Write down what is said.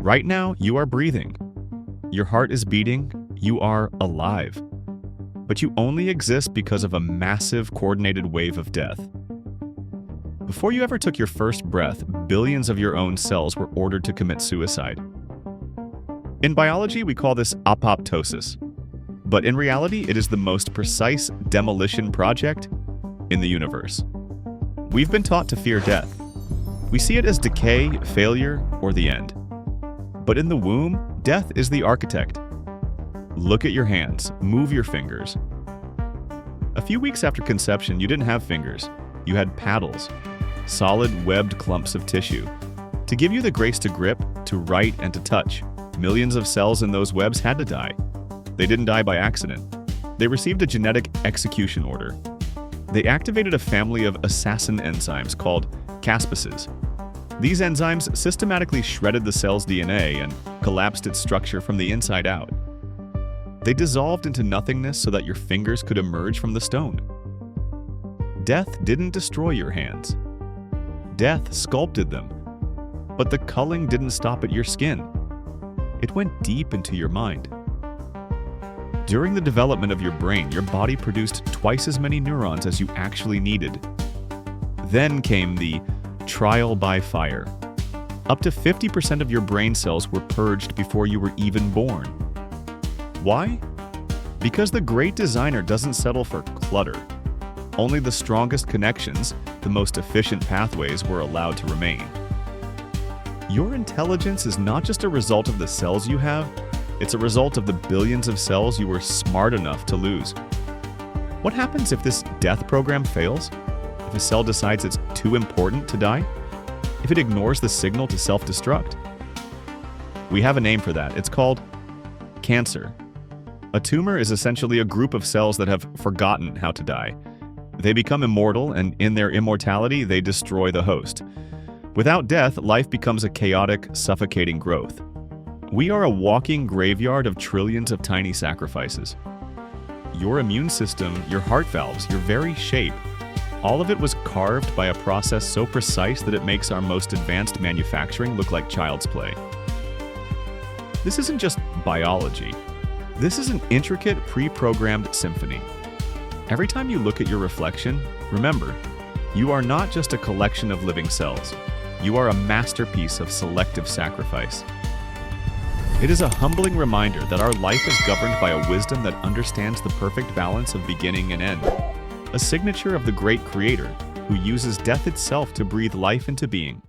Right now, you are breathing. Your heart is beating. You are alive. But you only exist because of a massive coordinated wave of death. Before you ever took your first breath, billions of your own cells were ordered to commit suicide. In biology, we call this apoptosis. But in reality, it is the most precise demolition project in the universe. We've been taught to fear death. We see it as decay, failure, or the end. But in the womb, death is the architect. Look at your hands, move your fingers. A few weeks after conception, you didn't have fingers. You had paddles, solid webbed clumps of tissue. To give you the grace to grip, to write, and to touch, millions of cells in those webs had to die. They didn't die by accident. They received a genetic execution order. They activated a family of assassin enzymes called caspases. These enzymes systematically shredded the cell's DNA and collapsed its structure from the inside out. They dissolved into nothingness so that your fingers could emerge from the stone. Death didn't destroy your hands. Death sculpted them. But the culling didn't stop at your skin. It went deep into your mind. During the development of your brain, your body produced twice as many neurons as you actually needed. Then came the trial by fire. Up to 50% of your brain cells were purged before you were even born. Why? Because the great designer doesn't settle for clutter. Only the strongest connections, the most efficient pathways were allowed to remain. Your intelligence is not just a result of the cells you have, it's a result of the billions of cells you were smart enough to lose. What happens if this death program fails? If a cell decides it's too important to die? If it ignores the signal to self-destruct? We have a name for that. It's called cancer. A tumor is essentially a group of cells that have forgotten how to die. They become immortal, and in their immortality, they destroy the host. Without death, life becomes a chaotic, suffocating growth. We are a walking graveyard of trillions of tiny sacrifices. Your immune system, your heart valves, your very shape, all of it was carved by a process so precise that it makes our most advanced manufacturing look like child's play. This isn't just biology. This is an intricate, pre-programmed symphony. Every time you look at your reflection, remember, you are not just a collection of living cells. You are a masterpiece of selective sacrifice. It is a humbling reminder that our life is governed by a wisdom that understands the perfect balance of beginning and end. A signature of the great creator who uses death itself to breathe life into being.